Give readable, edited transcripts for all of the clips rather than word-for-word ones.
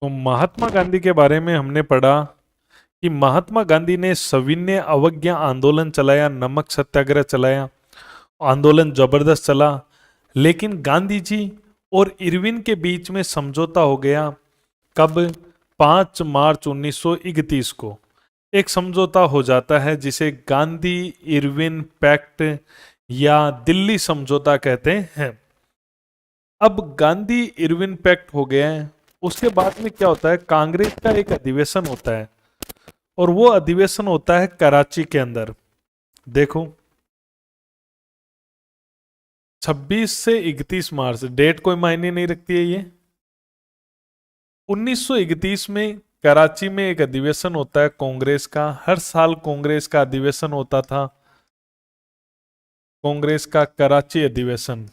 तो महात्मा गांधी के बारे में हमने पढ़ा कि महात्मा गांधी ने सविनय अवज्ञा आंदोलन चलाया, नमक सत्याग्रह चलाया, आंदोलन जबरदस्त चला। लेकिन गांधी जी और इरविन के बीच में समझौता हो गया। कब? 5 मार्च 1931 को एक समझौता हो जाता है जिसे गांधी इरविन पैक्ट या दिल्ली समझौता कहते हैं। अब गांधी इरविन पैक्ट हो गया है, उसके बाद में क्या होता है, कांग्रेस का एक अधिवेशन होता है और वो अधिवेशन होता है कराची के अंदर। देखो 26 से 31 मार्च, डेट कोई मायने नहीं रखती है ये। 1931 में कराची में एक अधिवेशन होता है कांग्रेस का। हर साल कांग्रेस का अधिवेशन होता था, कांग्रेस का कराची अधिवेशन।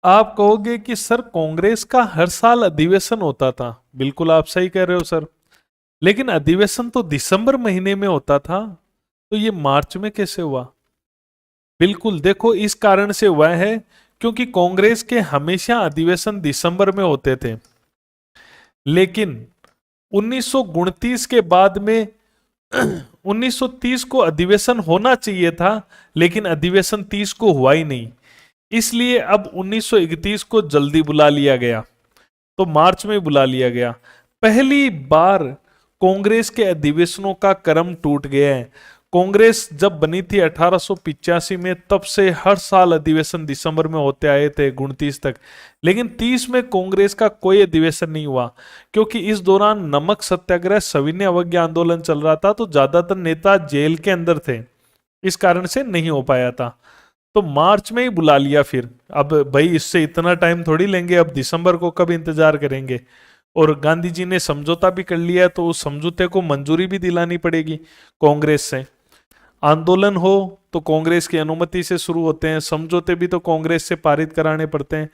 आप कहोगे कि सर कांग्रेस का हर साल अधिवेशन होता था। बिल्कुल आप सही कह रहे हो सर, लेकिन अधिवेशन तो दिसंबर महीने में होता था, तो ये मार्च में कैसे हुआ? बिल्कुल देखो, इस कारण से हुआ है क्योंकि कांग्रेस के हमेशा अधिवेशन दिसंबर में होते थे। लेकिन 1929 के बाद में 1930 को अधिवेशन होना चाहिए था, लेकिन अधिवेशन 30 को हुआ ही नहीं। इसलिए अब 1931 को जल्दी बुला लिया गया, तो मार्च में बुला लिया गया। पहली बार कांग्रेस के अधिवेशनों का क्रम टूट गया है। कांग्रेस जब बनी थी 1885 में, तब से हर साल अधिवेशन दिसंबर में होते आए थे 29 तक। लेकिन 30 में कांग्रेस का कोई अधिवेशन नहीं हुआ, क्योंकि इस दौरान नमक सत्याग्रह, सविनय अवज्ञा आंदोलन चल रहा था, तो ज्यादातर नेता जेल के अंदर थे, इस कारण से नहीं हो पाया था। तो मार्च में ही बुला लिया फिर। अब भाई इससे इतना टाइम थोड़ी लेंगे, अब दिसंबर को कब इंतजार करेंगे। और गांधी जी ने समझौता भी कर लिया है, तो उस समझौते को मंजूरी भी दिलानी पड़ेगी कांग्रेस से। आंदोलन हो तो कांग्रेस की अनुमति से शुरू होते हैं, समझौते भी तो कांग्रेस से पारित कराने पड़ते हैं।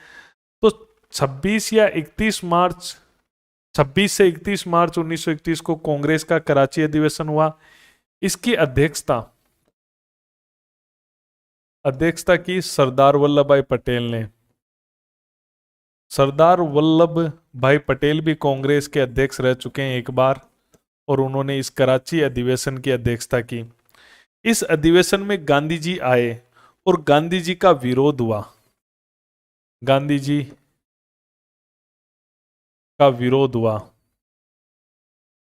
तो 26 या 31 मार्च 26 से 31 मार्च 1931 को कांग्रेस का कराची अधिवेशन हुआ। इसकी अध्यक्षता की सरदार वल्लभ भाई पटेल ने। सरदार वल्लभ भाई पटेल भी कांग्रेस के अध्यक्ष रह चुके हैं एक बार, और उन्होंने इस कराची अधिवेशन की अध्यक्षता की। इस अधिवेशन में गांधी जी आए और गांधी जी का विरोध हुआ। गांधी जी का विरोध हुआ।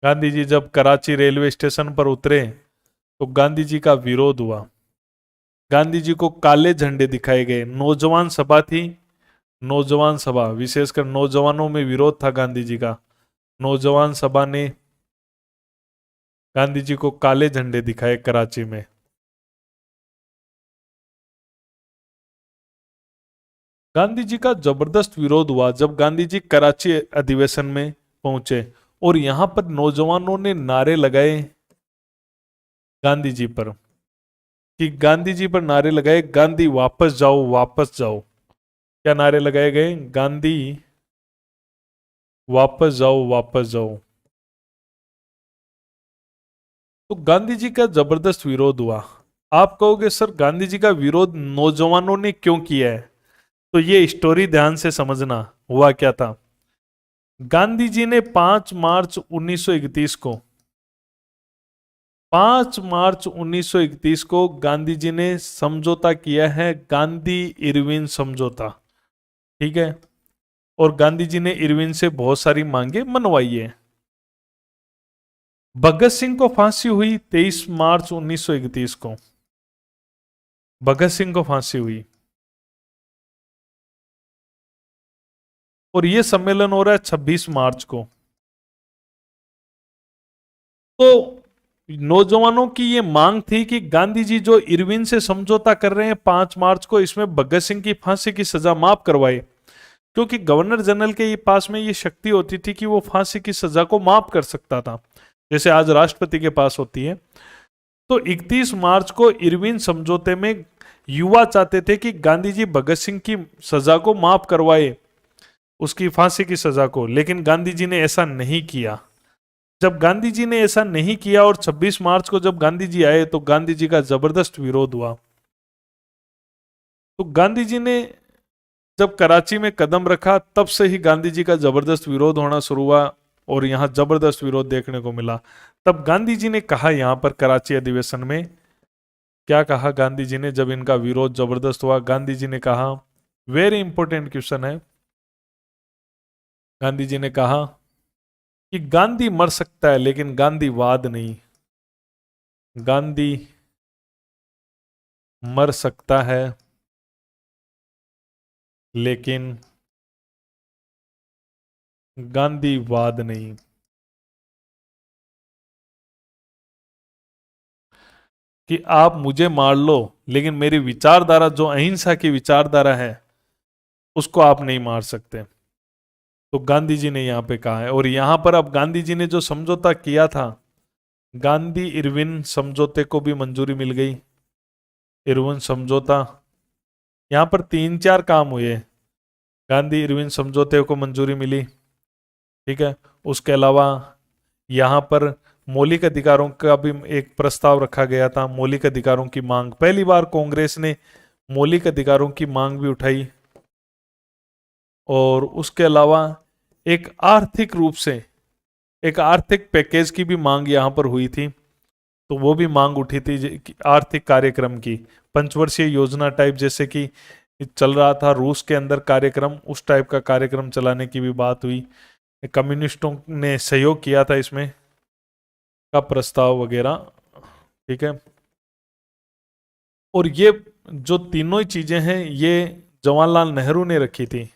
गांधी जी जब कराची रेलवे स्टेशन पर उतरे तो गांधी जी का विरोध हुआ। गांधी जी को काले झंडे दिखाए गए। नौजवान सभा थी, नौजवान सभा, विशेषकर नौजवानों में विरोध था गांधी जी का। नौजवान सभा ने गांधी जी को काले झंडे दिखाए कराची में। गांधी जी का जबरदस्त विरोध हुआ जब गांधी जी कराची अधिवेशन में पहुंचे और यहां पर नौजवानों ने नारे लगाए गांधी जी पर, कि गांधी जी पर नारे लगाए, गांधी वापस जाओ, वापस जाओ। क्या नारे लगाए गए? गांधी वापस जाओ, वापस जाओ। तो गांधी जी का जबरदस्त विरोध हुआ। आप कहोगे सर गांधी जी का विरोध नौजवानों ने क्यों किया है? तो ये स्टोरी ध्यान से समझना, हुआ क्या था। गांधी जी ने 5 मार्च 1931 को गांधी जी ने समझौता किया है, गांधी इरविन समझौता। ठीक है, और गांधी जी ने इरविन से बहुत सारी मांगे मनवाई है। भगत सिंह को फांसी हुई 23 मार्च 1931 को। भगत सिंह को फांसी हुई, और यह सम्मेलन हो रहा है 26 मार्च को। तो नौजवानों की ये मांग थी कि गांधी जी जो इरविन से समझौता कर रहे हैं 5 मार्च को, इसमें भगत सिंह की फांसी की सजा माफ करवाए, क्योंकि गवर्नर जनरल के पास में ये शक्ति होती थी कि वो फांसी की सजा को माफ कर सकता था, जैसे आज राष्ट्रपति के पास होती है। तो 31 मार्च को इरविन समझौते में युवा चाहते थे कि गांधी जी भगत सिंह की सजा को माफ करवाए, उसकी फांसी की सजा को, लेकिन गांधी जी ने ऐसा नहीं किया। जब गांधी जी ने ऐसा नहीं किया और 26 मार्च को जब गांधी जी आए, तो गांधी जी का जबरदस्त विरोध हुआ। तो गांधी जी ने जब कराची में कदम रखा तब से ही गांधी जी का जबरदस्त विरोध होना शुरू हुआ और यहाँ जबरदस्त विरोध देखने को मिला। तब गांधी जी ने कहा यहाँ पर कराची अधिवेशन में, क्या कहा गांधी जी ने जब इनका विरोध जबरदस्त हुआ? गांधी जी ने कहा, वेरी इंपॉर्टेंट क्वेश्चन है, गांधी जी ने कहा कि गांधी मर सकता है लेकिन गांधीवाद नहीं। गांधी मर सकता है लेकिन गांधीवाद नहीं। कि आप मुझे मार लो लेकिन मेरी विचारधारा जो अहिंसा की विचारधारा है उसको आप नहीं मार सकते। तो गांधी जी ने यहां पे कहा है। और यहां पर अब गांधी जी ने जो समझौता किया था, गांधी इरविन समझौते को भी मंजूरी मिल गई। इरविन समझौता, यहां पर 3-4 काम हुए। गांधी इरविन समझौते को मंजूरी मिली, ठीक है। उसके अलावा यहाँ पर मौलिक अधिकारों का भी एक प्रस्ताव रखा गया था। मौलिक अधिकारों की मांग, पहली बार कांग्रेस ने मौलिक अधिकारों की मांग भी उठाई। और उसके अलावा एक आर्थिक रूप से एक आर्थिक पैकेज की भी मांग यहाँ पर हुई थी। तो वो भी मांग उठी थी आर्थिक कार्यक्रम की, पंचवर्षीय योजना टाइप, जैसे कि चल रहा था रूस के अंदर कार्यक्रम, उस टाइप का कार्यक्रम चलाने की भी बात हुई। कम्युनिस्टों ने सहयोग किया था इसमें का प्रस्ताव वगैरह, ठीक है। और ये जो तीनों ही चीजें हैं ये जवाहरलाल नेहरू ने रखी थी।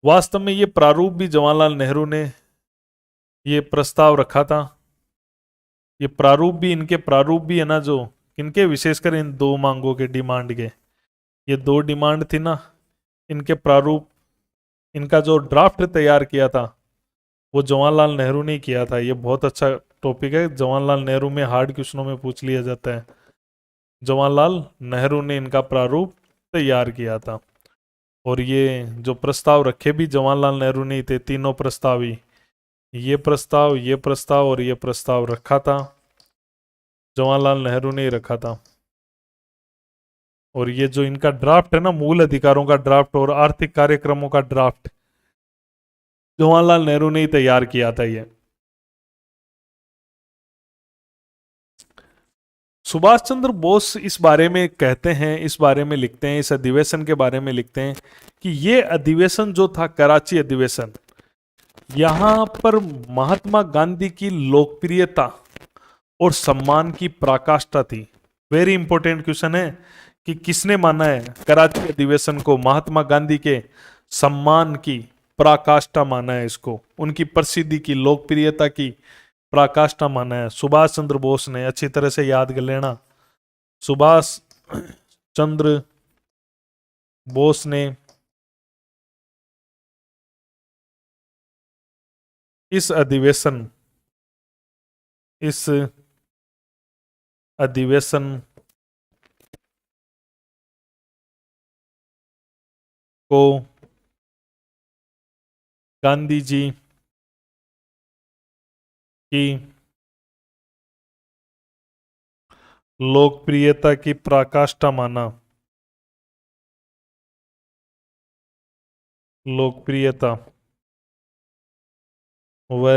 वास्तव में ये प्रारूप भी जवाहरलाल नेहरू ने ये प्रस्ताव रखा था। ये प्रारूप भी, इनके प्रारूप भी है ना, जो इनके विशेषकर इन दो मांगों के डिमांड के, ये दो डिमांड थी ना, इनके प्रारूप, इनका जो ड्राफ्ट तैयार किया था वो जवाहरलाल नेहरू ने किया था। ये बहुत अच्छा टॉपिक है, जवाहरलाल नेहरू में हार्ड क्वेश्चनों में पूछ लिया जाता है। जवाहरलाल नेहरू ने इनका प्रारूप तैयार किया था। और ये जो प्रस्ताव रखे भी जवाहरलाल नेहरू ने ही थे, तीनों प्रस्ताव ही, ये प्रस्ताव और ये प्रस्ताव रखा था जवाहरलाल नेहरू ने ही रखा था। और ये जो इनका ड्राफ्ट है ना, मूल अधिकारों का ड्राफ्ट और आर्थिक कार्यक्रमों का ड्राफ्ट, जवाहरलाल नेहरू ने ही तैयार किया था ये। सुभाष चंद्र बोस इस बारे में कहते हैं, इस बारे में लिखते हैं, इस अधिवेशन के बारे में लिखते हैं कि ये अधिवेशन जो था कराची अधिवेशन, यहां पर महात्मा गांधी की लोकप्रियता और सम्मान की पराकाष्ठा थी। वेरी इंपॉर्टेंट क्वेश्चन है कि किसने माना है कराची अधिवेशन को महात्मा गांधी के सम्मान की पराकाष्ठा माना है, इसको उनकी प्रसिद्धि की, लोकप्रियता की पराकाष्ठा माना है। सुभाष चंद्र बोस ने, अच्छी तरह से याद कर लेना, सुभाष चंद्र बोस ने इस अधिवेशन को गांधी जी की लोकप्रियता की पराकाष्ठा माना। लोकप्रियता व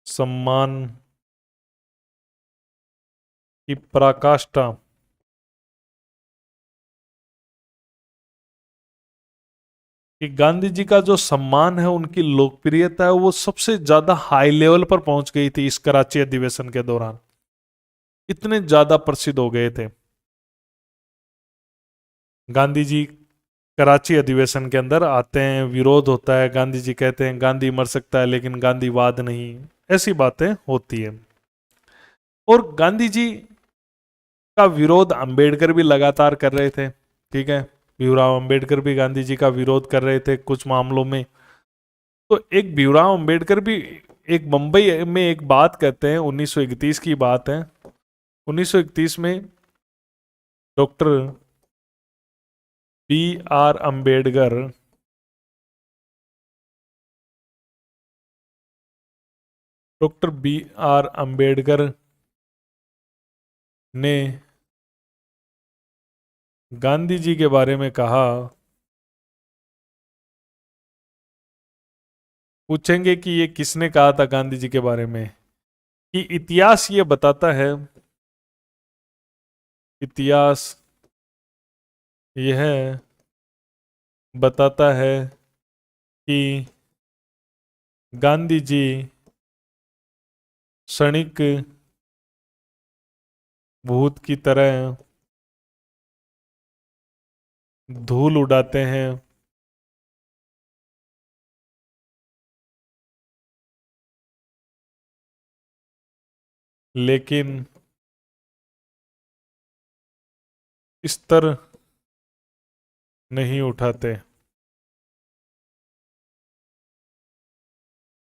सम्मान की पराकाष्ठा कि गांधी जी का जो सम्मान है, उनकी लोकप्रियता है, वो सबसे ज्यादा हाई लेवल पर पहुंच गई थी इस कराची अधिवेशन के दौरान। इतने ज्यादा प्रसिद्ध हो गए थे गांधी जी। कराची अधिवेशन के अंदर आते हैं, विरोध होता है, गांधी जी कहते हैं गांधी मर सकता है लेकिन गांधीवाद नहीं, ऐसी बातें होती है। और गांधी जी का विरोध अंबेडकर भी लगातार कर रहे थे, ठीक है। भीमराव अंबेडकर भी गांधी जी का विरोध कर रहे थे कुछ मामलों में। तो एक भीमराव अंबेडकर भी एक मुंबई में एक बात कहते हैं, 1931 की बात है। 1931 में doctor B R Ambedkar doctor B R Ambedkar ने गांधी जी के बारे में कहा, पूछेंगे कि ये किसने कहा था गांधी जी के बारे में, कि इतिहास ये बताता है, इतिहास यह बताता है कि गांधी जी क्षणिक भूत की तरह धूल उड़ाते हैं, लेकिन स्तर नहीं उठाते।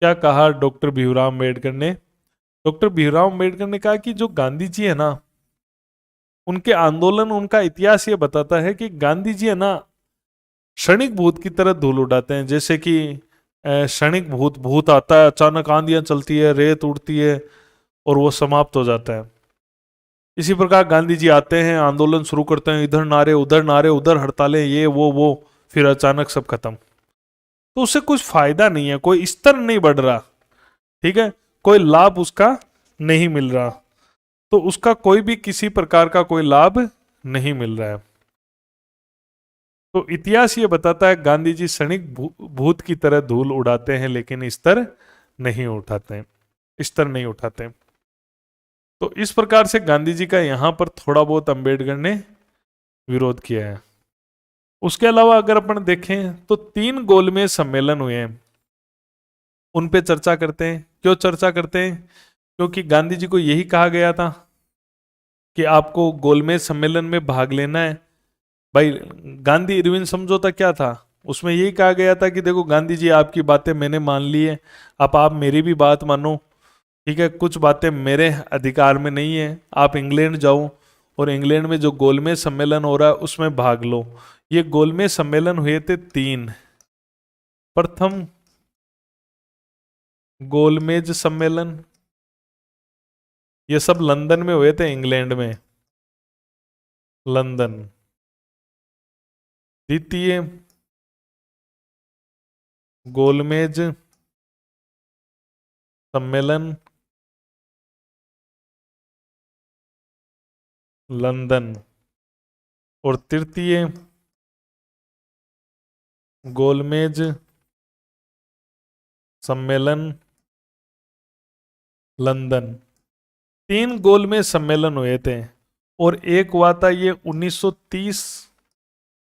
क्या कहा डॉक्टर भीमराव अम्बेडकर ने? डॉक्टर भीमराव अम्बेडकर ने कहा कि जो गांधी जी है ना, उनके आंदोलन, उनका इतिहास ये बताता है कि गांधी जी है ना, क्षणिक भूत की तरह धूल उड़ाते हैं। जैसे कि क्षणिक भूत, भूत आता है, अचानक आंधियां चलती है, रेत उड़ती है और वो समाप्त हो जाता है। इसी प्रकार गांधी जी आते हैं, आंदोलन शुरू करते हैं, इधर नारे उधर नारे, उधर हड़तालें, ये वो, फिर अचानक सब खत्म। तो उससे कुछ फायदा नहीं है, कोई स्तर नहीं बढ़ रहा, ठीक है, कोई लाभ उसका नहीं मिल रहा, तो उसका कोई भी किसी प्रकार का कोई लाभ नहीं मिल रहा है। तो इतिहास ये बताता है गांधी जी क्षणिक भूत की तरह धूल उड़ाते हैं, लेकिन स्तर नहीं उठाते, स्तर नहीं उठाते। तो इस प्रकार से गांधी जी का यहां पर थोड़ा बहुत अंबेडकर ने विरोध किया है। उसके अलावा अगर अपन देखें तो 3 गोलमेज सम्मेलन हुए हैं, उन पे चर्चा करते हैं। क्यों चर्चा करते हैं? क्योंकि गांधी जी को यही कहा गया था कि आपको गोलमेज सम्मेलन में भाग लेना है। भाई, गांधी इरविन समझौता क्या था? उसमें यही कहा गया था कि देखो गांधी जी, आपकी बातें मैंने मान ली है, अब आप मेरी भी बात मानो, ठीक है, कुछ बातें मेरे अधिकार में नहीं है, आप इंग्लैंड जाओ और इंग्लैंड में जो गोलमेज सम्मेलन हो रहा है उसमें भाग लो। ये गोलमेज सम्मेलन हुए थे 3। प्रथम गोलमेज सम्मेलन, ये सब लंदन में हुए थे, इंग्लैंड में, लंदन। द्वितीय गोलमेज सम्मेलन, लंदन। और तृतीय गोलमेज सम्मेलन, लंदन। 3 गोलमेज सम्मेलन हुए थे, और एक हुआ था ये 1930,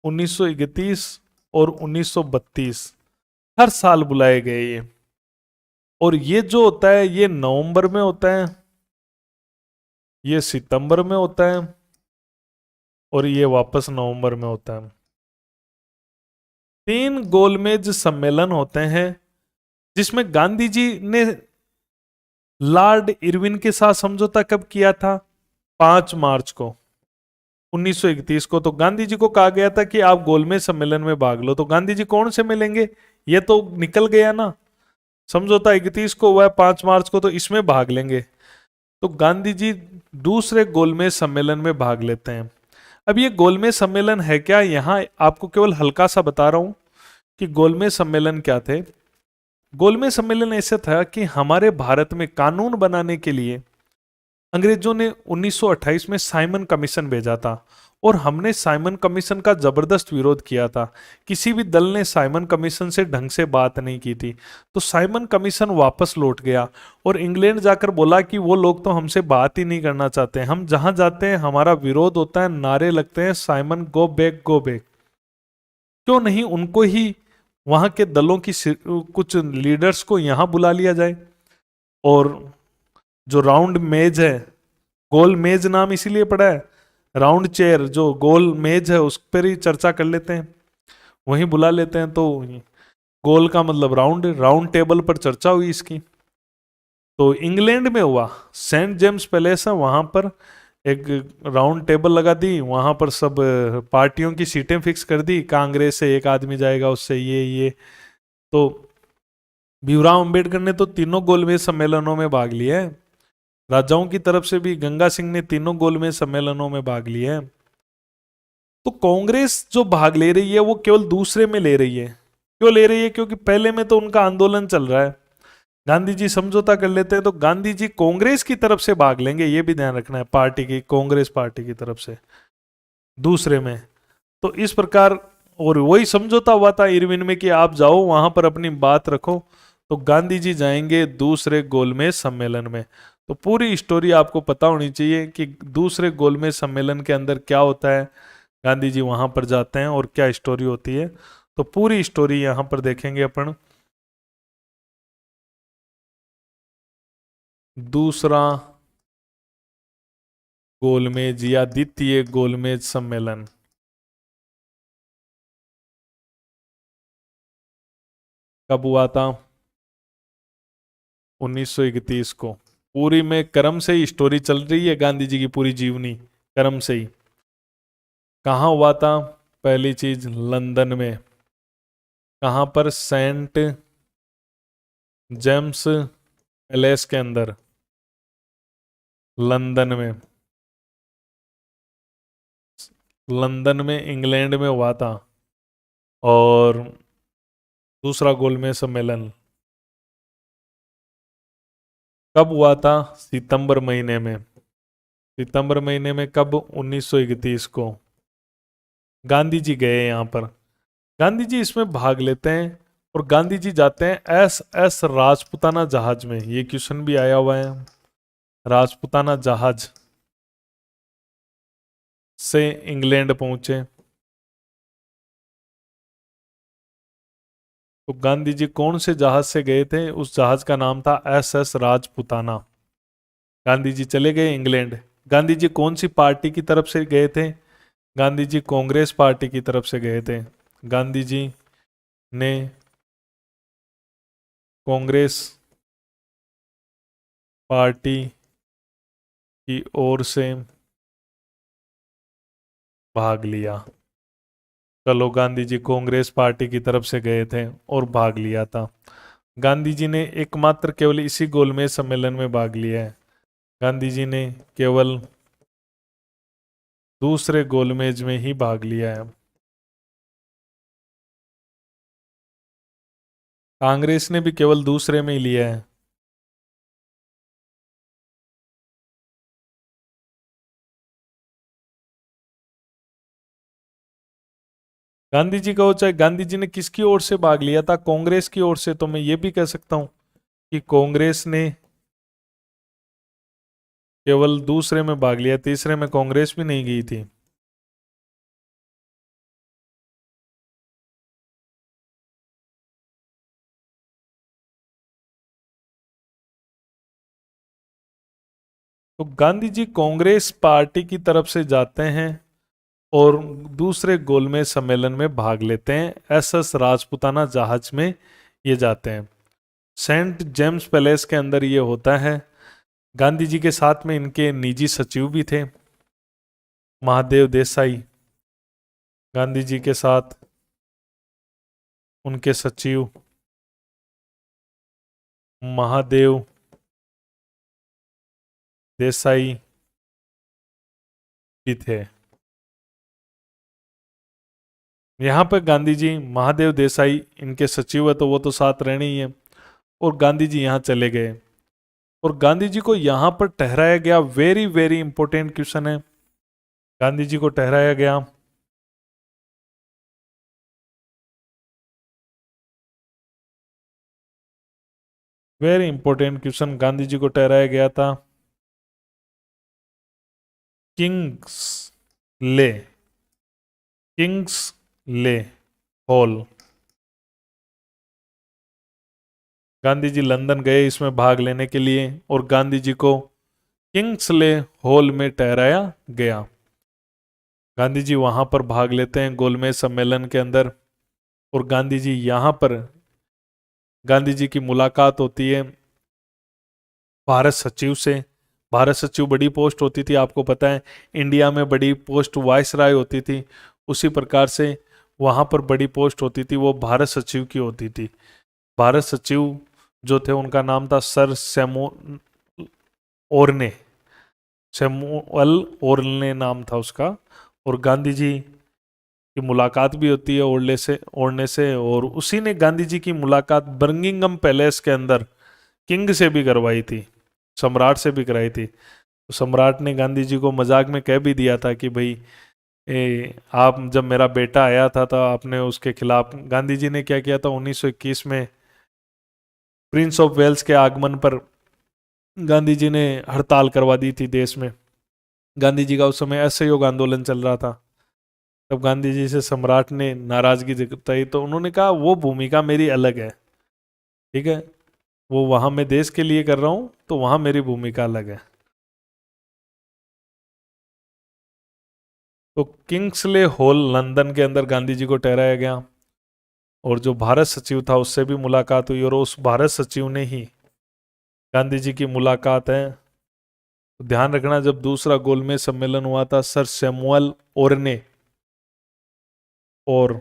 1931 और 1932। हर साल बुलाए गए ये। और ये जो होता है ये नवंबर में होता है, ये सितंबर में होता है, और ये वापस नवंबर में होता है। 3 गोलमेज सम्मेलन होते हैं, जिसमें गांधी जी ने लॉर्ड इरविन के साथ समझौता कब किया था? 5 मार्च को 1931 को। तो गांधी जी को कहा गया था कि आप गोलमेज सम्मेलन में भाग लो। तो गांधी जी कौन से मिलेंगे? ये तो निकल गया ना, समझौता 31 को हुआ है, 5 मार्च को, तो इसमें भाग लेंगे। तो गांधी जी दूसरे गोलमेज सम्मेलन में भाग लेते हैं। अब ये गोलमेज सम्मेलन है क्या? यहां आपको केवल हल्का सा बता रहा हूं कि गोलमेज सम्मेलन क्या थे। गोलमेज सम्मेलन ऐसा था कि हमारे भारत में कानून बनाने के लिए अंग्रेजों ने 1928 में साइमन कमीशन भेजा था, और हमने साइमन कमीशन का जबरदस्त विरोध किया था। किसी भी दल ने साइमन कमीशन से ढंग से बात नहीं की थी। तो साइमन कमीशन वापस लौट गया और इंग्लैंड जाकर बोला कि वो लोग तो हमसे बात ही नहीं करना चाहते, हम जहां जाते हैं हमारा विरोध होता है, नारे लगते हैं, Simon go back go back. क्यों नहीं उनको ही, वहां के दलों की कुछ लीडर्स को यहां बुला लिया जाए, और जो राउंड मेज है, गोल मेज नाम इसीलिए पड़ा है, राउंड चेयर, जो गोल मेज है उस पर ही चर्चा कर लेते हैं, वहीं बुला लेते हैं। तो गोल का मतलब राउंड, राउंड टेबल पर चर्चा हुई इसकी। तो इंग्लैंड में हुआ, सेंट जेम्स पैलेस है वहां पर एक राउंड टेबल लगा दी, वहां पर सब पार्टियों की सीटें फिक्स कर दी, कांग्रेस से एक आदमी जाएगा, उससे ये। तो भीमराव अंबेडकर ने तो तीनों गोलमेज सम्मेलनों में भाग लिया है। राजाओं की तरफ से भी गंगा सिंह ने तीनों गोलमेज सम्मेलनों में भाग लिया है। तो कांग्रेस जो भाग ले रही है वो केवल दूसरे में ले रही है। क्यों ले रही है? क्योंकि पहले में तो उनका आंदोलन चल रहा है, गांधी जी समझौता कर लेते हैं, तो गांधी जी कांग्रेस की तरफ से भाग लेंगे, ये भी ध्यान रखना है, पार्टी की, कांग्रेस पार्टी की तरफ से दूसरे में। तो इस प्रकार, और वही समझौता हुआ था इरविन में कि आप जाओ वहां पर अपनी बात रखो। तो गांधी जी जाएंगे दूसरे गोलमेज सम्मेलन में। तो पूरी स्टोरी आपको पता होनी चाहिए कि दूसरे गोलमेज सम्मेलन के अंदर क्या होता है, गांधी जी वहां पर जाते हैं और क्या स्टोरी होती है। तो पूरी स्टोरी यहां पर देखेंगे अपन। दूसरा गोलमेज या द्वितीय गोलमेज सम्मेलन कब हुआ था? 1931 को। पूरी में कर्म से ही स्टोरी चल रही है, गांधी जी की पूरी जीवनी कर्म से ही। कहाँ हुआ था? पहली चीज लंदन में। कहाँ पर? सेंट जेम्स पैलेस के अंदर, लंदन में। लंदन में इंग्लैंड में हुआ था। और दूसरा गोलमेज सम्मेलन कब हुआ था? सितंबर महीने में। सितंबर महीने में कब? 1931 को। गांधी जी गए यहाँ पर, गांधी जी इसमें भाग लेते हैं और गांधी जी जाते हैं SS राजपुताना जहाज में। ये क्वेश्चन भी आया हुआ है। राजपुताना जहाज से इंग्लैंड पहुंचे। तो गांधी जी कौन से जहाज से गए थे? उस जहाज का नाम था SS राजपुताना। गांधी जी चले गए इंग्लैंड। गांधी जी कौन सी पार्टी की तरफ से गए थे? गांधी जी कांग्रेस पार्टी की तरफ से गए थे। गांधी जी ने कांग्रेस पार्टी की ओर से भाग लिया। चलो, गांधी जी कांग्रेस पार्टी की तरफ से गए थे और भाग लिया था। गांधी जी ने एकमात्र केवल इसी गोलमेज सम्मेलन में भाग लिया है। गांधी जी ने केवल दूसरे गोलमेज में ही भाग लिया है। कांग्रेस ने भी केवल दूसरे में ही लिया है। गांधी जी का हो चाहे, गांधी जी ने किसकी ओर से भाग लिया था? कांग्रेस की ओर से। तो मैं ये भी कह सकता हूं कि कांग्रेस ने केवल दूसरे में भाग लिया, तीसरे में कांग्रेस भी नहीं गई थी। तो गांधी जी कांग्रेस पार्टी की तरफ से जाते हैं और दूसरे गोलमेज सम्मेलन में भाग लेते हैं। SS राजपुताना जहाज में ये जाते हैं। सेंट जेम्स पैलेस के अंदर ये होता है। गांधी जी के साथ में इनके निजी सचिव भी थे, महादेव देसाई। गांधी जी के साथ उनके सचिव महादेव देसाई भी थे। यहाँ पर गांधी जी, महादेव देसाई इनके सचिव है तो वो तो साथ रहने ही है। और गांधी जी यहाँ चले गए और गांधी जी को यहाँ पर ठहराया गया। वेरी वेरी इंपॉर्टेंट क्वेश्चन है। गांधी जी को ठहराया गया very important question, Gandhi ji को ठहराया गया था किंग्स ले, किंग्स ले हॉल। गांधी जी लंदन गए इसमें भाग लेने के लिए और गांधी जी को किंग्सले हॉल में ठहराया गया। गांधी जी वहां पर भाग लेते हैं गोलमेज सम्मेलन के अंदर। और गांधी जी यहाँ पर, गांधी जी की मुलाकात होती है भारत सचिव से। भारत सचिव बड़ी पोस्ट होती थी, आपको पता है इंडिया में बड़ी पोस्ट वाइस राय होती थी, उसी प्रकार से वहां पर बड़ी पोस्ट होती थी वो भारत सचिव की होती थी। भारत सचिव जो थे उनका नाम था सर ओरने, सैमुअल ओरने नाम था उसका। और गांधी जी की मुलाकात भी होती है ओढ़ने से। और उसी ने गांधी जी की मुलाकात बर्मिंघम पैलेस के अंदर किंग से भी करवाई थी, सम्राट से भी कराई थी। तो सम्राट ने गांधी जी को मजाक में कह भी दिया था कि भाई आप जब मेरा बेटा आया था तो आपने उसके खिलाफ, गांधी जी ने क्या किया था 1921 में प्रिंस ऑफ वेल्स के आगमन पर गांधी जी ने हड़ताल करवा दी थी देश में। गांधी जी का उस समय असहयोग आंदोलन चल रहा था। तब गांधी जी से सम्राट ने नाराजगी जताई तो उन्होंने कहा वो भूमिका मेरी अलग है, ठीक है, वो वहां मैं देश के लिए कर रहा हूं तो वहां मेरी भूमिका अलग है। तो किंग्सले हॉल लंदन के अंदर गांधी जी को ठहराया गया और जो भारत सचिव था उससे भी मुलाकात हुई और उस भारत सचिव ने ही गांधी जी की मुलाकात है। तो ध्यान रखना जब दूसरा गोलमेज सम्मेलन हुआ था सर सैमुअल ओरने और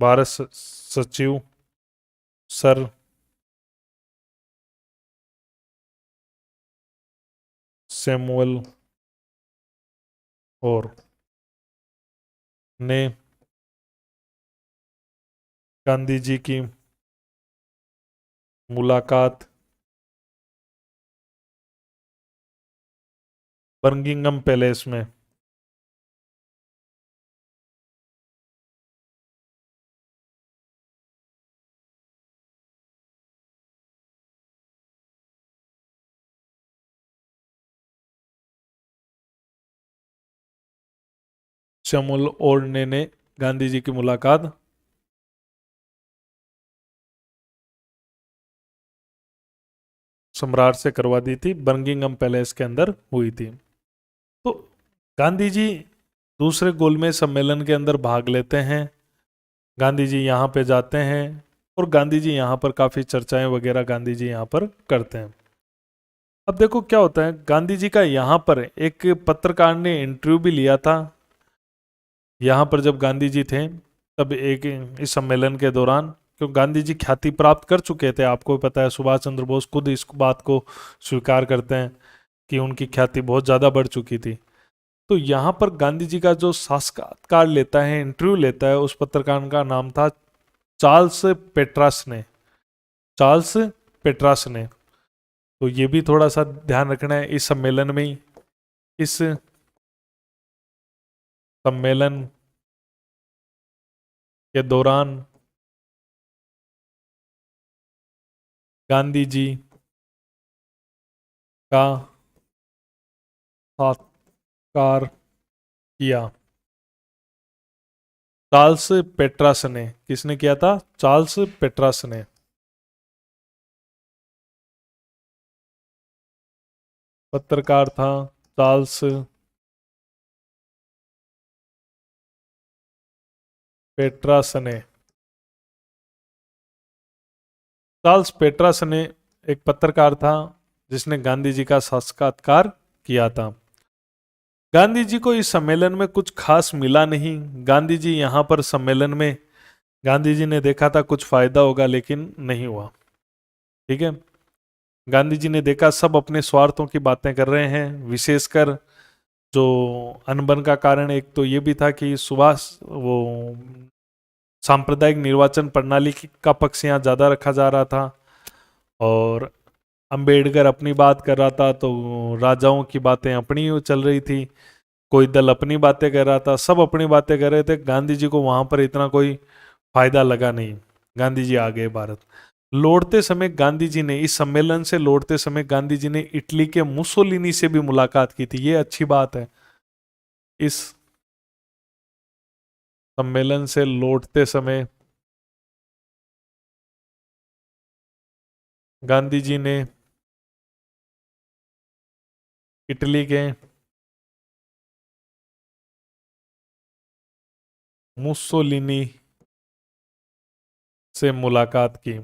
भारत सचिव सर सैमुअल और ने गांधी जी की मुलाकात बर्मिंघम पैलेस में सैमुअल ओरने ने गांधी जी की मुलाकात सम्राट से करवा दी थी, बर्मिंघम पैलेस के अंदर हुई थी। तो गांधी जी दूसरे गोलमेज सम्मेलन के अंदर भाग लेते हैं, गांधी जी यहाँ पे जाते हैं और गांधी जी यहाँ पर काफ़ी चर्चाएं वगैरह गांधी जी यहाँ पर करते हैं। अब देखो क्या होता है, गांधी जी का यहाँ पर एक पत्रकार ने इंटरव्यू भी लिया था। यहाँ पर जब गांधी जी थे तब एक इस सम्मेलन के दौरान, क्योंकि गांधी जी ख्याति प्राप्त कर चुके थे, आपको भी पता है, सुभाष चंद्र बोस खुद इस बात को स्वीकार करते हैं कि उनकी ख्याति बहुत ज़्यादा बढ़ चुकी थी। तो यहाँ पर गांधी जी का जो साक्षात्कार लेता है, इंटरव्यू लेता है, उस पत्रकार का नाम था चार्ल्स पेट्रास ने। चार्ल्स पेट्रास ने। तो ये भी थोड़ा सा ध्यान रखना है इस सम्मेलन में ही। इस सम्मेलन के दौरान गांधी जी का साक्षात्कार किया चार्ल्स पेट्रास ने। किसने किया था? चार्ल्स पेट्रास ने। पत्रकार था चार्ल्स पेट्रास ने। चार्ल्स पेट्रास ने एक पत्रकार था जिसने गांधी जी का साक्षात्कार किया था। गांधी जी को इस सम्मेलन में कुछ खास मिला नहीं। गांधी जी यहाँ पर सम्मेलन में, गांधी जी ने देखा था कुछ फायदा होगा लेकिन नहीं हुआ, ठीक है। गांधी जी ने देखा सब अपने स्वार्थों की बातें कर रहे हैं, विशेषकर जो अनबन का कारण एक तो ये भी था कि सुभाष वो सांप्रदायिक निर्वाचन प्रणाली का पक्ष यहाँ ज़्यादा रखा जा रहा था और अंबेडकर अपनी बात कर रहा था, तो राजाओं की बातें अपनी चल रही थी, कोई दल अपनी बातें कर रहा था, सब अपनी बातें कर रहे थे। गांधी जी को वहां पर इतना कोई फायदा लगा नहीं। गांधी जी आ गए भारत। लौटते समय गांधी जी ने, इस सम्मेलन से लौटते समय गांधी जी ने इटली के मुसोलिनी से भी मुलाकात की थी। ये अच्छी बात है। इस सम्मेलन से लौटते समय गांधी जी ने इटली के मुसोलिनी से मुलाकात की।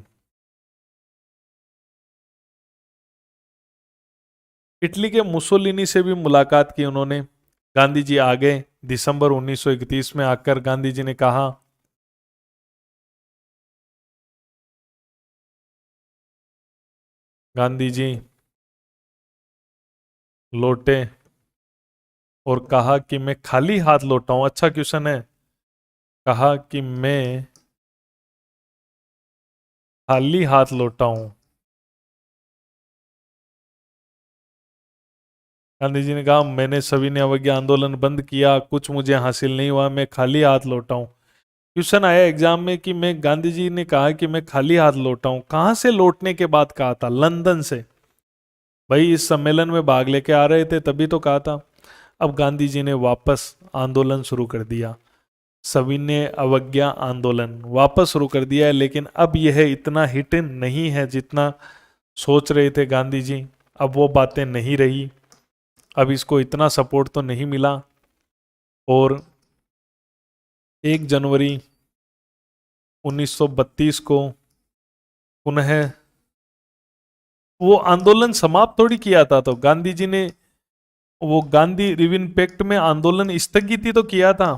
इटली के मुसोलिनी से भी मुलाकात की उन्होंने। गांधी जी आ गए दिसंबर 1931 में। आकर गांधी जी ने कहा, गांधी जी लौटे और कहा कि मैं खाली हाथ लौटा हूं। अच्छा क्वेश्चन है। कहा कि मैं खाली हाथ लौटा हूं। गांधी जी ने कहा मैंने सविनय अवज्ञा आंदोलन बंद किया, कुछ मुझे हासिल नहीं हुआ, मैं खाली हाथ लौटा हूं। क्वेश्चन आया एग्जाम में कि मैं, गांधी जी ने कहा कि मैं खाली हाथ लौटा हूं, कहां से लौटने के बाद कहा था? लंदन से। भाई इस सम्मेलन में भाग लेके आ रहे थे तभी तो कहा था। अब गांधी जी ने वापस आंदोलन शुरू कर दिया, सविनय अवज्ञा आंदोलन वापस शुरू कर दिया है। लेकिन अब यह इतना हिट नहीं है जितना सोच रहे थे गांधी जी। अब वो बातें नहीं रही, अब इसको इतना सपोर्ट तो नहीं मिला। और 1 जनवरी 1932 को पुनः वो आंदोलन समाप्त थोड़ी किया था, तो गांधी जी ने वो गांधी रिविन पैक्ट में आंदोलन स्थगित ही तो किया था।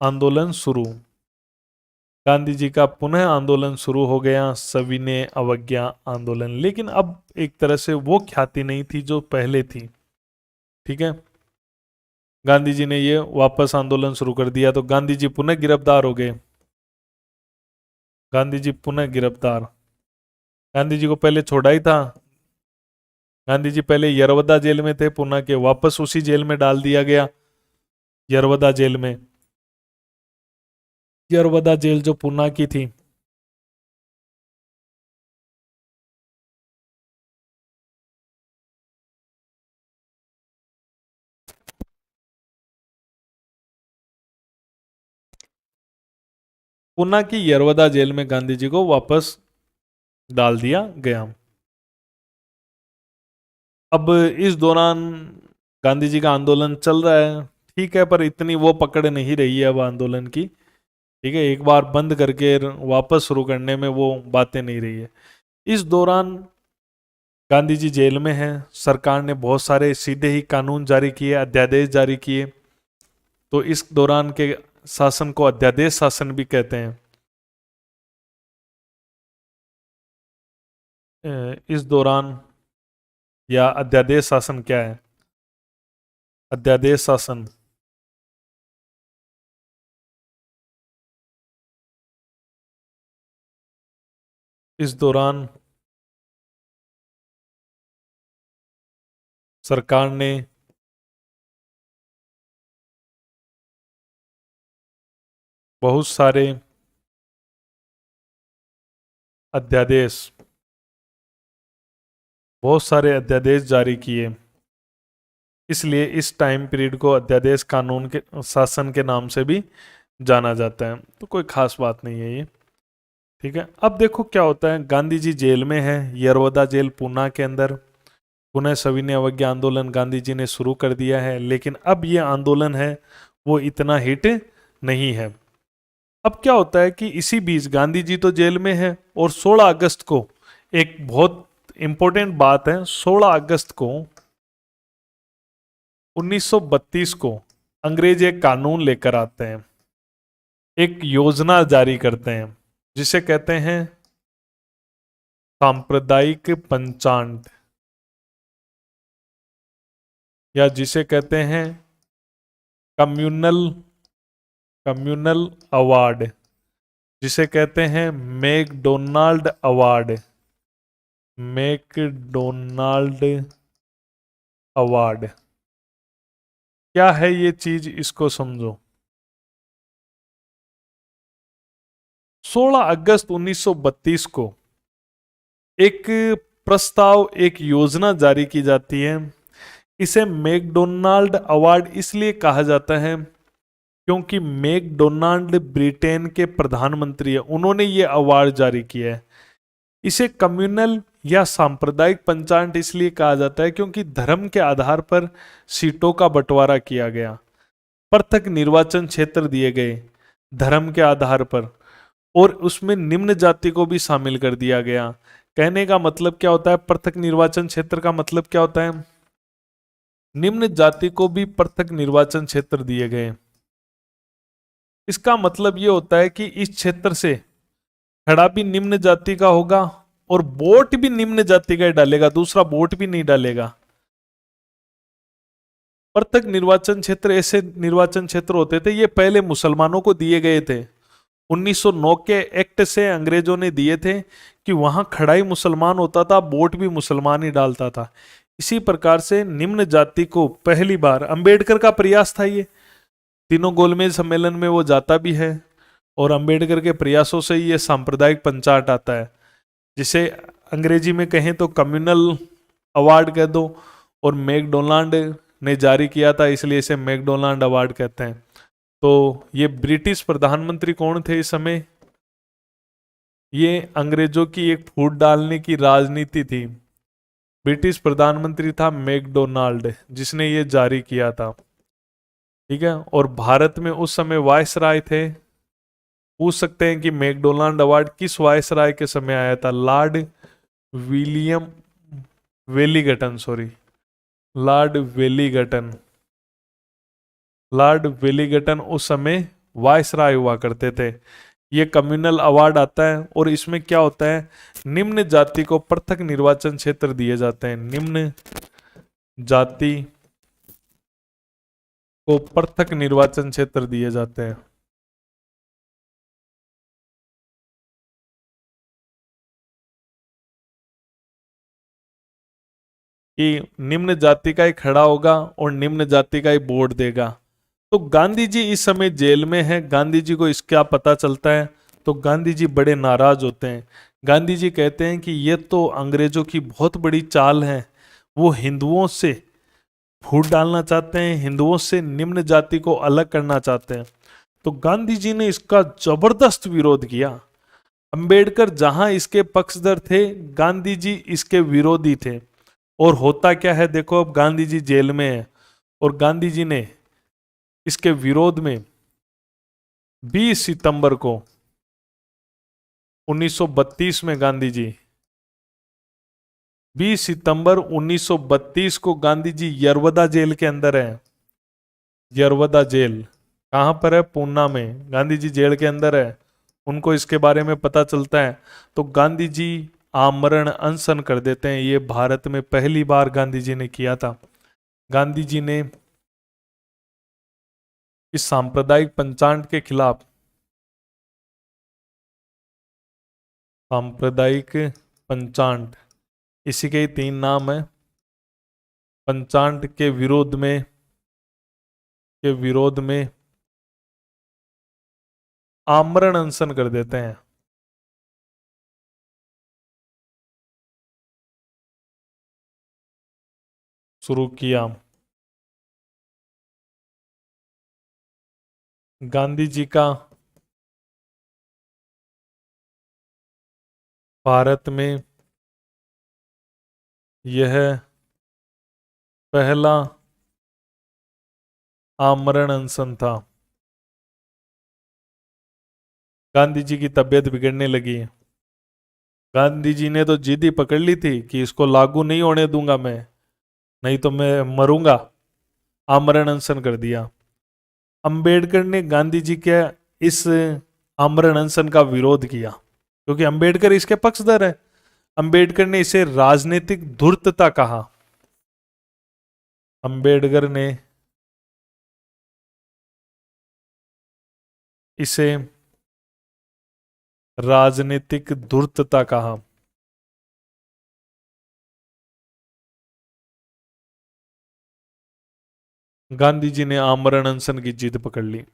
आंदोलन शुरू, गांधी जी का पुनः आंदोलन शुरू हो गया, सविनय अवज्ञा आंदोलन। लेकिन अब एक तरह से वो ख्याति नहीं थी जो पहले थी। ठीक है, गांधी जी ने ये वापस आंदोलन शुरू कर दिया तो गांधी जी पुनः गिरफ्तार हो गए। गांधी जी पुनः गिरफ्तार। गांधी जी को पहले छोड़ा ही था। गांधी जी पहले यरवदा जेल में थे पुणे के, वापस उसी जेल में डाल दिया गया, यरवदा जेल में। यरवदा जेल जो पुणे की थी। पुणे की यरवदा जेल में गांधी जी को वापस डाल दिया गया। अब इस दौरान गांधी जी का आंदोलन चल रहा है, ठीक है, पर इतनी वो पकड़ नहीं रही है अब आंदोलन की। ठीक है, एक बार बंद करके वापस शुरू करने में वो बातें नहीं रही है। इस दौरान गांधी जी जेल में हैं, सरकार ने बहुत सारे सीधे ही कानून जारी किए, अध्यादेश जारी किए। तो इस दौरान के शासन को अध्यादेश शासन भी कहते हैं। इस दौरान या अध्यादेश शासन क्या है? अध्यादेश शासन, इस दौरान सरकार ने बहुत सारे अध्यादेश जारी किए। इसलिए इस टाइम पीरियड को अध्यादेश कानून के शासन के नाम से भी जाना जाता है। तो कोई खास बात नहीं है ये। ठीक है, अब देखो क्या होता है। गांधी जी जेल में है, यरवदा जेल पुणे के अंदर। पुनः सविनय अवज्ञा आंदोलन गांधी जी ने शुरू कर दिया है, लेकिन अब ये आंदोलन है वो इतना हिट नहीं है। अब क्या होता है कि इसी बीच गांधी जी तो जेल में है, और 16 अगस्त को एक बहुत इंपॉर्टेंट बात है। 16 अगस्त को 1932 को अंग्रेज एक कानून लेकर आते हैं, एक योजना जारी करते हैं, जिसे कहते हैं सांप्रदायिक पंचांग, या जिसे कहते हैं कम्युनल कम्युनल अवार्ड, जिसे कहते हैं मैकडोनाल्ड अवार्ड। मैकडोनाल्ड अवार्ड क्या है ये चीज, इसको समझो। 16 अगस्त 1932 को एक प्रस्ताव, एक योजना जारी की जाती है। इसे मैकडोनाल्ड अवार्ड इसलिए कहा जाता है क्योंकि मैकडोनाल्ड ब्रिटेन के प्रधानमंत्री है, उन्होंने ये अवार्ड जारी किया है। इसे कम्युनल या सांप्रदायिक पंचायत इसलिए कहा जाता है क्योंकि धर्म के आधार पर सीटों का बंटवारा किया गया, पृथक निर्वाचन क्षेत्र दिए गए धर्म के आधार पर, और उसमें निम्न जाति को भी शामिल कर दिया गया। कहने का मतलब क्या होता है? पृथक निर्वाचन क्षेत्र का मतलब क्या होता है? निम्न जाति को भी पृथक निर्वाचन क्षेत्र दिए गए। इसका मतलब यह होता है कि इस क्षेत्र से खड़ा भी निम्न जाति का होगा और वोट भी निम्न जाति का ही डालेगा, दूसरा वोट भी नहीं डालेगा। पृथक निर्वाचन क्षेत्र ऐसे निर्वाचन क्षेत्र होते थे, ये पहले मुसलमानों को दिए गए थे। 1909 के एक्ट से अंग्रेजों ने दिए थे कि वहां खड़ाई मुसलमान होता था, वोट भी मुसलमान ही डालता था। इसी प्रकार से निम्न जाति को पहली बार अंबेडकर का प्रयास था, ये तीनों गोलमेज सम्मेलन में वो जाता भी है, और अंबेडकर के प्रयासों से ही ये सांप्रदायिक पंचायत आता है, जिसे अंग्रेजी में कहें तो कम्युनल अवार्ड कह दो, और मैकडोनाल्ड ने जारी किया था, इसलिए इसे मैकडोनाल्ड अवार्ड कहते हैं। तो ये ब्रिटिश प्रधानमंत्री कौन थे इस समय? ये अंग्रेजों की एक फूट डालने की राजनीति थी। ब्रिटिश प्रधानमंत्री था मैकडोनाल्ड, जिसने ये जारी किया था। ठीक है, और भारत में उस समय वायसराय थे। पूछ सकते हैं कि मैकडोनाल्ड अवार्ड किस वायसराय के समय आया था? Lord William Wellington, sorry, Lord Wellington. Lord Wellington उस समय वायसराय हुआ करते थे। ये कम्युनल अवार्ड आता है, और इसमें क्या होता है, निम्न जाति को पृथक निर्वाचन क्षेत्र दिए जाते हैं। निम्न जाति को पृथक निर्वाचन क्षेत्र दिए जाते हैं। कि निम्न जाति का ही खड़ा होगा और निम्न जाति का ही वोट देगा। तो गांधी जी इस समय जेल में हैं। गांधी जी को इसका पता चलता है, तो गांधी जी बड़े नाराज होते हैं। गांधी जी कहते हैं कि ये तो अंग्रेजों की बहुत बड़ी चाल है, वो हिंदुओं से फूट डालना चाहते हैं, हिंदुओं से निम्न जाति को अलग करना चाहते हैं। तो गांधी जी ने इसका जबरदस्त विरोध किया। अंबेडकर जहां इसके पक्षधर थे, गांधी जी इसके विरोधी थे। और होता क्या है देखो, अब गांधी जी जेल में है, और गांधी जी ने इसके विरोध में 20 सितंबर को 1932 में गांधी जी 20 सितंबर 1932 को गांधी जी यरवदा जेल के अंदर है। यरवदा जेल कहां पर है? पूना में। गांधी जी जेल के अंदर है, उनको इसके बारे में पता चलता है, तो गांधी जी आमरण अनशन कर देते हैं। ये भारत में पहली बार गांधी जी ने किया था। गांधी जी ने इस सांप्रदायिक पंचायत के खिलाफ, सांप्रदायिक पंचायत, इसी के ही 3 नाम है, पंचायत के विरोध में आमरण अनशन कर देते हैं। शुरू किया। गांधी जी का भारत में यह पहला आमरण अनशन था। गांधी जी की तबीयत बिगड़ने लगी। गांधी जी ने तो जिद ही पकड़ ली थी कि इसको लागू नहीं होने दूंगा मैं, नहीं तो मैं मरूंगा। आमरण अनशन कर दिया। अंबेडकर ने गांधी जी के इस आमरण अनशन का विरोध किया, क्योंकि अंबेडकर इसके पक्षधर है। अंबेडकर ने इसे राजनीतिक धूर्तता कहा। अंबेडकर ने इसे राजनीतिक धूर्तता कहा। गांधी जी ने आमरण अनशन की जिद पकड़ ली।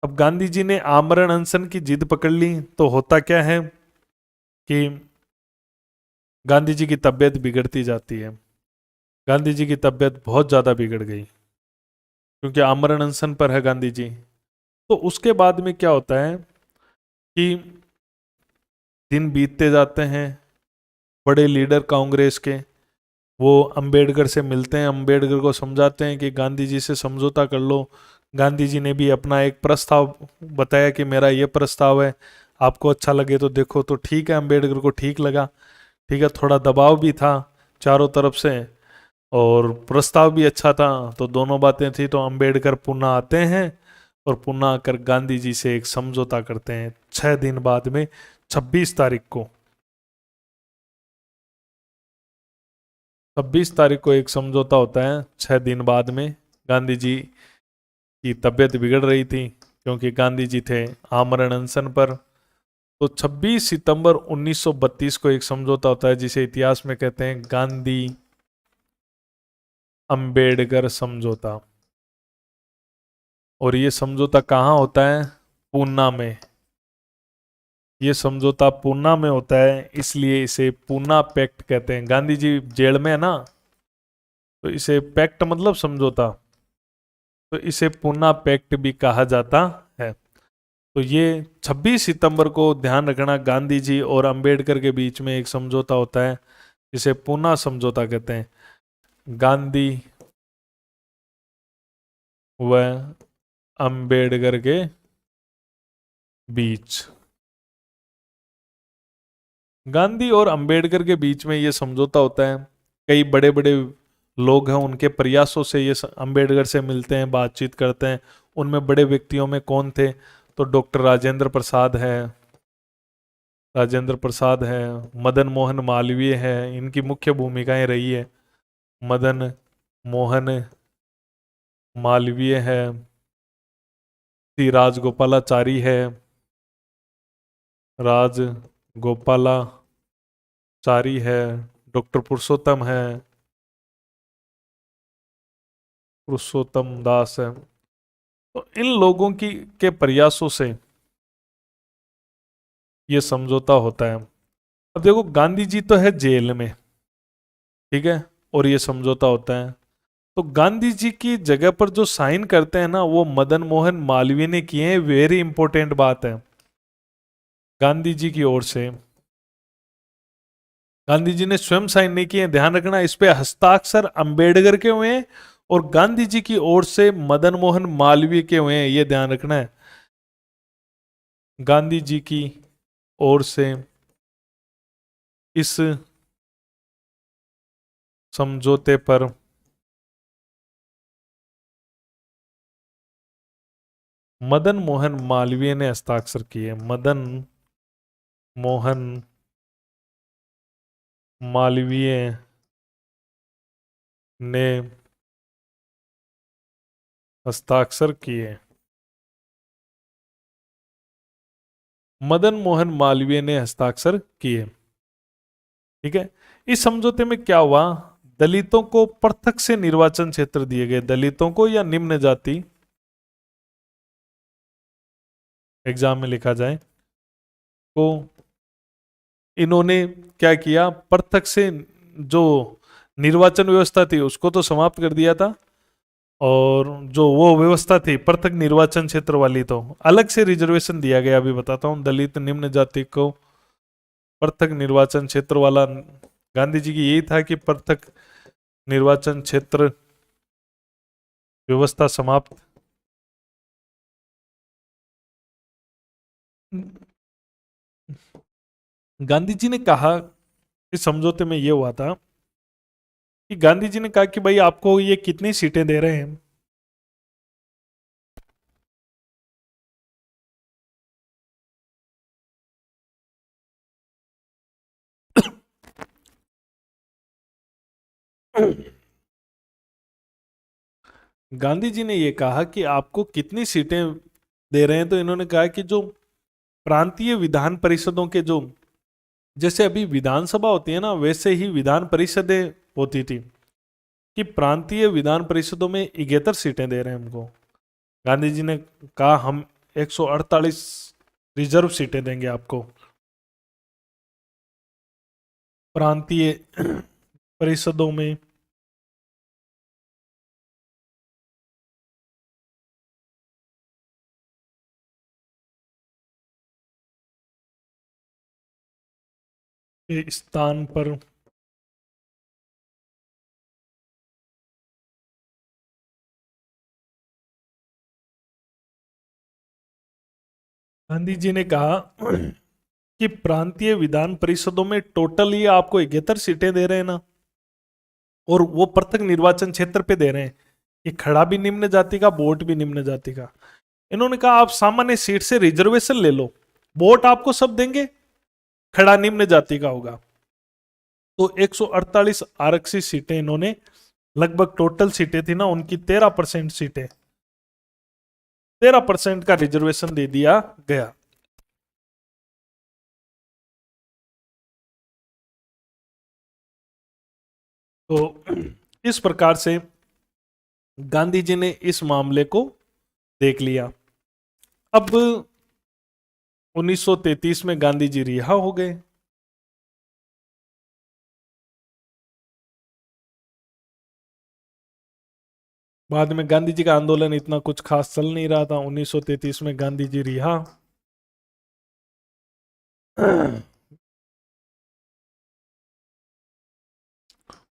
अब गांधी जी ने आमरण अनशन की जिद पकड़ ली, तो होता क्या है कि गांधी जी की तबीयत बिगड़ती जाती है। गांधी जी की तबीयत बहुत ज्यादा बिगड़ गई, क्योंकि आमरण अनशन पर है गांधी जी। तो उसके बाद में क्या होता है कि दिन बीतते जाते हैं। बड़े लीडर कांग्रेस के वो अंबेडकर से मिलते हैं, अंबेडकर को समझाते हैं कि गांधी जी से समझौता कर लो। गांधी जी ने भी अपना एक प्रस्ताव बताया कि मेरा ये प्रस्ताव है, आपको अच्छा लगे तो देखो। तो ठीक है, अंबेडकर को ठीक लगा। ठीक है, थोड़ा दबाव भी था चारों तरफ से, और प्रस्ताव भी अच्छा था, तो दोनों बातें थी। तो अंबेडकर पुनः आते हैं, और पुनः आकर गांधी जी से एक समझौता करते हैं 6 दिन बाद में, 26 तारीख को। 26 तारीख को एक समझौता होता है, 6 दिन बाद में। गांधी जी की तबीयत बिगड़ रही थी क्योंकि गांधी जी थे आमरण अनशन पर। तो 26 सितंबर 1932 को एक समझौता होता है जिसे इतिहास में कहते हैं गांधी अंबेडकर समझौता। और ये समझौता कहाँ होता है? पूना में। ये समझौता पूना में होता है, इसलिए इसे पूना पैक्ट कहते हैं। गांधी जी जेल में है ना, तो इसे पैक्ट मतलब समझौता, तो इसे पूना पैक्ट भी कहा जाता है। तो ये 26 सितंबर को ध्यान रखना, गांधी जी और अंबेडकर के बीच में एक समझौता होता है जिसे पूना समझौता कहते हैं। गांधी व अंबेडकर के बीच, गांधी और अंबेडकर के बीच में ये समझौता होता है। कई बड़े बड़े लोग हैं, उनके प्रयासों से ये अंबेडकर से मिलते हैं, बातचीत करते हैं। उनमें बड़े व्यक्तियों में कौन थे? तो डॉक्टर राजेंद्र प्रसाद है, मदन मोहन मालवीय है, इनकी मुख्य भूमिकाएं रही है। मदन मोहन मालवीय है, श्री राजगोपालाचारी है, राजगोपालाचारी है, डॉक्टर पुरुषोत्तम दास है। तो इन लोगों की के प्रयासों से ये समझौता होता है। अब देखो, गांधी जी तो है जेल में, ठीक है, और ये समझौता होता है। तो गांधी जी की जगह पर जो साइन करते हैं ना, वो मदन मोहन मालवीय ने किए हैं। वेरी इंपॉर्टेंट बात है, गांधी जी की ओर से गांधी जी ने स्वयं साइन नहीं किए, ध्यान रखना। इस पे हस्ताक्षर अंबेडकर के हुए हैं और गांधी जी की ओर से मदन मोहन मालवीय के हुए हैं, ये ध्यान रखना है। गांधी जी की ओर से इस समझौते पर मदन मोहन मालवीय ने हस्ताक्षर किए। मदन मोहन मालवीय ने हस्ताक्षर किए। मदन मोहन मालवीय ने हस्ताक्षर किए, ठीक है। इस समझौते में क्या हुआ? दलितों को पृथक से निर्वाचन क्षेत्र दिए गए, दलितों को या निम्न जाति, एग्जाम में लिखा जाए, को इन्होंने क्या किया? पृथक से जो निर्वाचन व्यवस्था थी उसको तो समाप्त कर दिया था, और जो वो व्यवस्था थी पृथक निर्वाचन क्षेत्र वाली, तो अलग से रिजर्वेशन दिया गया। अभी बताता हूं, दलित निम्न जाति को पृथक निर्वाचन क्षेत्र वाला। गांधी जी की यही था कि पृथक निर्वाचन क्षेत्र व्यवस्था समाप्त। गांधी जी ने कहा, इस समझौते में यह हुआ था कि गांधी जी ने कहा कि भाई आपको ये कितनी सीटें दे रहे हैं? गांधी जी ने यह कहा कि आपको कितनी सीटें दे रहे हैं? तो इन्होंने कहा कि जो प्रांतीय विधान परिषदों के जो, जैसे अभी विधानसभा होती है ना, वैसे ही विधान परिषदें होती थी, कि प्रांतीय विधान परिषदों में 71 सीटें दे रहे हैं हमको। गांधी जी ने कहा हम 148 रिजर्व सीटें देंगे आपको प्रांतीय परिषदों में। के स्थान पर गांधी जी ने कहा कि प्रांतीय विधान परिषदों में टोटल ये आपको 71 सीटें दे रहे हैं ना, और वो पृथक निर्वाचन क्षेत्र पे दे रहे हैं, कि खड़ा भी निम्न जाति का, वोट भी निम्न जाति का। इन्होंने कहा आप सामान्य सीट से रिजर्वेशन ले लो, वोट आपको सब देंगे, खड़ा निम्न जाति का होगा। तो 148 आरक्षित सीटें इन्होंने, लगभग टोटल सीटें थी ना उनकी 13% सीटें, 13% का रिजर्वेशन दे दिया गया। तो इस प्रकार से गांधी जी ने इस मामले को देख लिया। अब 1933 में गांधी जी रिहा हो गए। बाद में गांधी जी का आंदोलन इतना कुछ खास चल नहीं रहा था। 1933 में गांधी जी रिहा।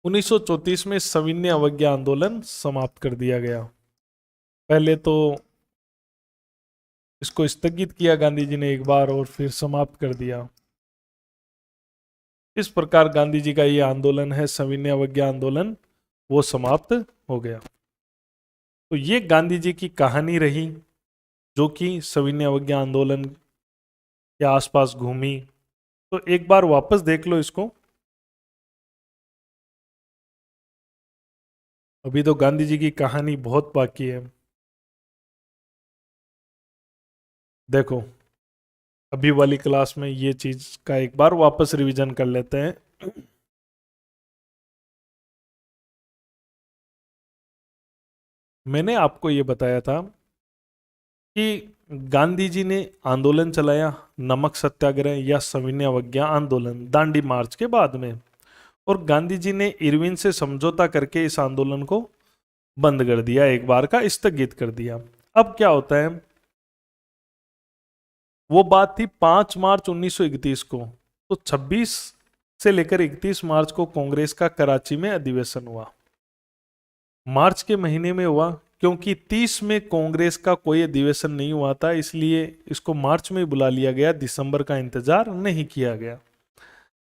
1934 में सविनय अवज्ञा आंदोलन समाप्त कर दिया गया। पहले तो इसको स्थगित किया गांधी जी ने एक बार और फिर समाप्त कर दिया। इस प्रकार गांधी जी का ये आंदोलन है सविनय अवज्ञा आंदोलन, वो समाप्त हो गया। तो ये गांधी जी की कहानी रही जो कि सविनय अवज्ञा आंदोलन के आसपास घूमी। तो एक बार वापस देख लो इसको। अभी तो गांधी जी की कहानी बहुत बाकी है। देखो, अभी वाली क्लास में ये चीज का एक बार वापस रिवीजन कर लेते हैं। मैंने आपको ये बताया था कि गांधी जी ने आंदोलन चलाया, नमक सत्याग्रह या सविनय अवज्ञा आंदोलन, दांडी मार्च के बाद में, और गांधी जी ने इरविन से समझौता करके इस आंदोलन को बंद कर दिया, एक बार का स्थगित कर दिया। अब क्या होता है, वो बात थी 5 मार्च 1931 को। तो 26 से लेकर 31 मार्च को कांग्रेस का कराची में अधिवेशन हुआ। मार्च के महीने में हुआ क्योंकि 30 में कांग्रेस का कोई अधिवेशन नहीं हुआ था, इसलिए इसको मार्च में बुला लिया गया, दिसंबर का इंतजार नहीं किया गया।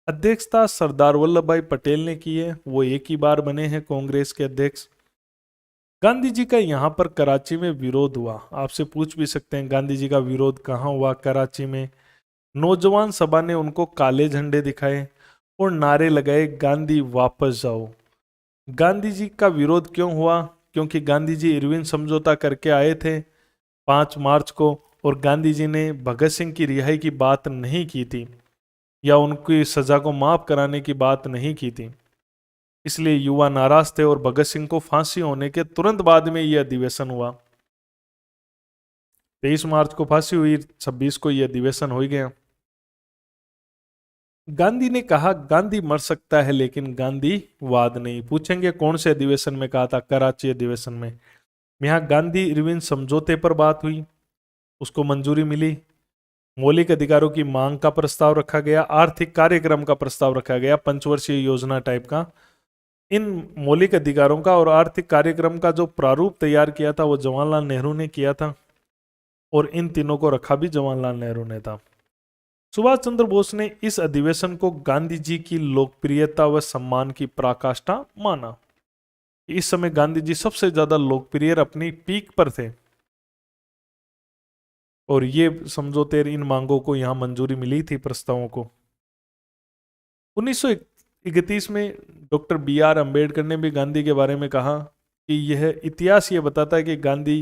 अध्यक्षता सरदार वल्लभ भाई पटेल ने की है, वो एक ही बार बने हैं कांग्रेस के अध्यक्ष। गांधी जी का यहाँ पर कराची में विरोध हुआ। आपसे पूछ भी सकते हैं गांधी जी का विरोध कहाँ हुआ? कराची में। नौजवान सभा ने उनको काले झंडे दिखाए और नारे लगाए, गांधी वापस जाओ। गांधी जी का विरोध क्यों हुआ? क्योंकि गांधी जी इरविन समझौता करके आए थे 5 मार्च को, और गांधी जी ने भगत सिंह की रिहाई की बात नहीं की थी या उनकी सजा को माफ कराने की बात नहीं की थी। इसलिए युवा नाराज थे और भगत सिंह को फांसी होने के तुरंत बाद में यह अधिवेशन हुआ। 23 मार्च को फांसी हुई, 26 को यह अधिवेशन हो ही गया। गांधी ने कहा गांधी मर सकता है लेकिन गांधीवाद नहीं। पूछेंगे कौन से अधिवेशन में कहा था? कराची अधिवेशन में। यहां गांधी इरविन समझौते पर बात हुई, उसको मंजूरी मिली। मौलिक अधिकारों की मांग का प्रस्ताव रखा गया, आर्थिक कार्यक्रम का प्रस्ताव रखा गया, पंचवर्षीय योजना टाइप का। इन मौलिक अधिकारों का और आर्थिक कार्यक्रम का जो प्रारूप तैयार किया था वो जवाहरलाल नेहरू ने किया था, और इन तीनों को रखा भी जवाहरलाल नेहरू ने था। सुभाष चंद्र बोस ने इस अधिवेशन को गांधी जी की लोकप्रियता व सम्मान की पराकाष्ठा माना। इस समय गांधी जी सबसे ज्यादा लोकप्रिय अपनी पीक पर थे, और ये समझौते इन मांगों को यहां मंजूरी मिली थी, प्रस्तावों को। 1931 में डॉक्टर B.R. अम्बेडकर ने भी गांधी के बारे में कहा कि यह इतिहास ये बताता है कि गांधी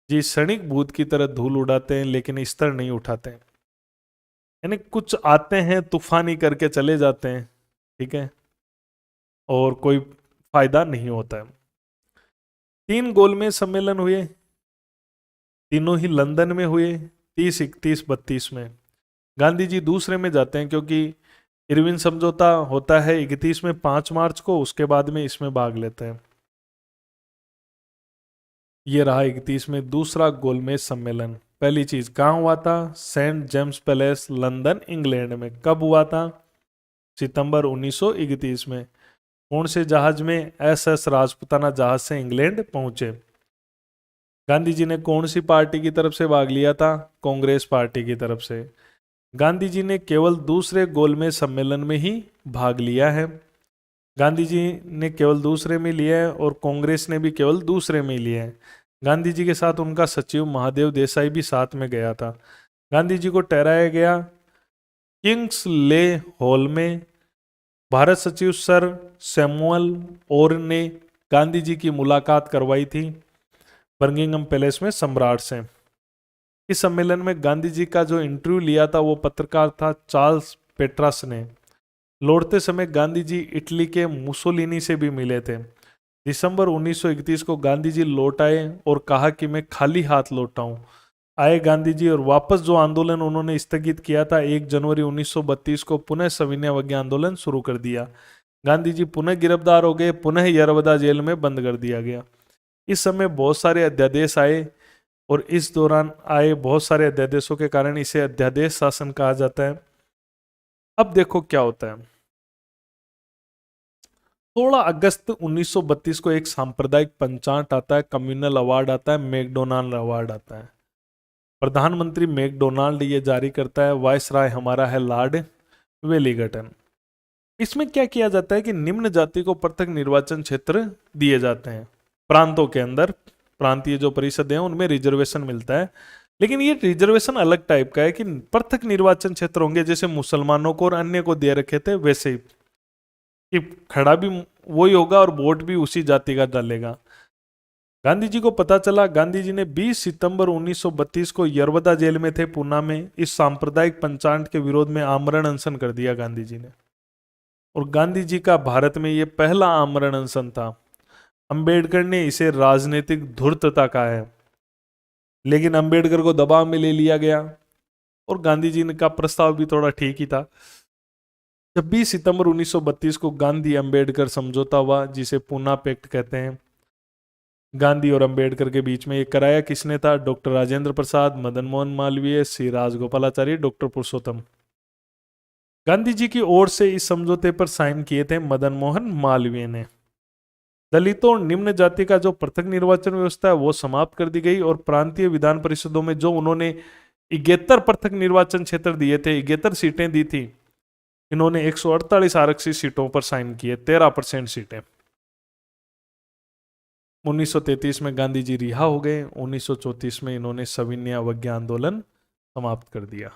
जी क्षणिक भूत की तरह धूल उड़ाते हैं लेकिन स्तर नहीं उठाते हैं। यानी कुछ आते हैं तूफानी करके चले जाते हैं, ठीक है, और कोई फायदा नहीं होता है। 3 गोलमेज सम्मेलन हुए, तीनों ही लंदन में हुए, 30, 31, 32 में। गांधी जी दूसरे में जाते हैं क्योंकि इरविन समझौता होता है 31 में 5 मार्च को, उसके बाद में इसमें भाग लेते हैं। ये रहा 31 में दूसरा गोलमेज सम्मेलन। पहली चीज कहाँ हुआ था? Saint James Palace, London, England में। कब हुआ था? सितंबर 1931 में। कौन से जहाज में? SS राजपुताना जहाज से इंग्लैंड पहुंचे। गांधी जी ने कौन सी पार्टी की तरफ से भाग लिया था? कांग्रेस पार्टी की तरफ से। गांधी जी ने केवल दूसरे गोलमेज सम्मेलन में ही भाग लिया है। गांधी जी ने केवल दूसरे में लिया है और कांग्रेस ने भी केवल दूसरे में लिया है। गांधी जी के साथ उनका सचिव महादेव देसाई भी साथ में गया था। गांधी जी को ठहराया गया किंग्स ले हॉल में भारत सचिव सर सैमुअल ओर ने गांधी जी की मुलाकात करवाई थी बर्मिंघम पैलेस में सम्राट से। इस सम्मेलन में गांधी जी का जो इंटरव्यू लिया था वो पत्रकार था चार्ल्स पेट्रास ने। लौटते समय गांधी जी इटली के मुसोलिनी से भी मिले थे। दिसंबर 1931 को गांधी जी लौट आए और कहा कि मैं खाली हाथ लौटा हूं। आए गांधी जी और वापस जो आंदोलन उन्होंने स्थगित किया था 1 जनवरी 1932 को पुनः सविनय अवज्ञा आंदोलन शुरू कर दिया। गांधी जी पुनः गिरफ्तार हो गए, पुनः यरवदा जेल में बंद कर दिया गया। इस समय बहुत सारे अध्यादेश आए और इस दौरान आए बहुत सारे अध्यादेशों के कारण इसे अध्यादेश शासन कहा जाता है। अब देखो क्या होता है। 16 अगस्त 1932 को एक सांप्रदायिक पंचांग आता है, कम्युनल अवार्ड आता है, मैकडोनाल्ड अवार्ड आता है। प्रधानमंत्री मैकडोनाल्ड ये जारी करता है, वायसराय हमारा है लॉर्ड वेलिंगटन। इसमें क्या किया जाता है कि निम्न जाति को पृथक निर्वाचन क्षेत्र दिए जाते हैं। प्रांतों के अंदर प्रांतीय जो परिषद है उनमें रिजर्वेशन मिलता है, लेकिन ये रिजर्वेशन अलग टाइप का है कि पृथक निर्वाचन क्षेत्र होंगे, जैसे मुसलमानों को और अन्य को दे रखे थे वैसे ही, कि खड़ा भी वही होगा और वोट भी उसी जाति का डालेगा। गांधी जी को पता चला। गांधी जी ने 20 सितंबर 1932 को यरवदा जेल में थे पूना में, इस सांप्रदायिक पंचांग के विरोध में आमरण अनशन कर दिया गांधी जी ने। और गांधी जी का भारत में यह पहला आमरण अनशन था। अंबेडकर ने इसे राजनीतिक धूर्तता कहा है, लेकिन अंबेडकर को दबाव में ले लिया गया और गांधी जी का प्रस्ताव भी थोड़ा ठीक ही था। 26 सितंबर 1932 को गांधी अंबेडकर समझौता हुआ, जिसे पूना पैक्ट कहते हैं। गांधी और अंबेडकर के बीच में ये कराया किसने था? डॉक्टर राजेंद्र प्रसाद, मदन मोहन मालवीय, श्री राजगोपालाचारी, डॉक्टर पुरुषोत्तम। गांधी जी की ओर से इस समझौते पर साइन किए थे मदन मोहन मालवीय ने। दलितों और निम्न जाति का जो पृथक निर्वाचन व्यवस्था है वो समाप्त कर दी गई और प्रांतीय विधान परिषदों में जो उन्होंने 71 पृथक निर्वाचन क्षेत्र दिए थे, 71 सीटें दी थी, इन्होंने 148 आरक्षित सीटों पर साइन किए, 13% सीटें। 1933 में गांधी जी रिहा हो गए। 1934 में इन्होंने सविनय अवज्ञा आंदोलन समाप्त कर दिया।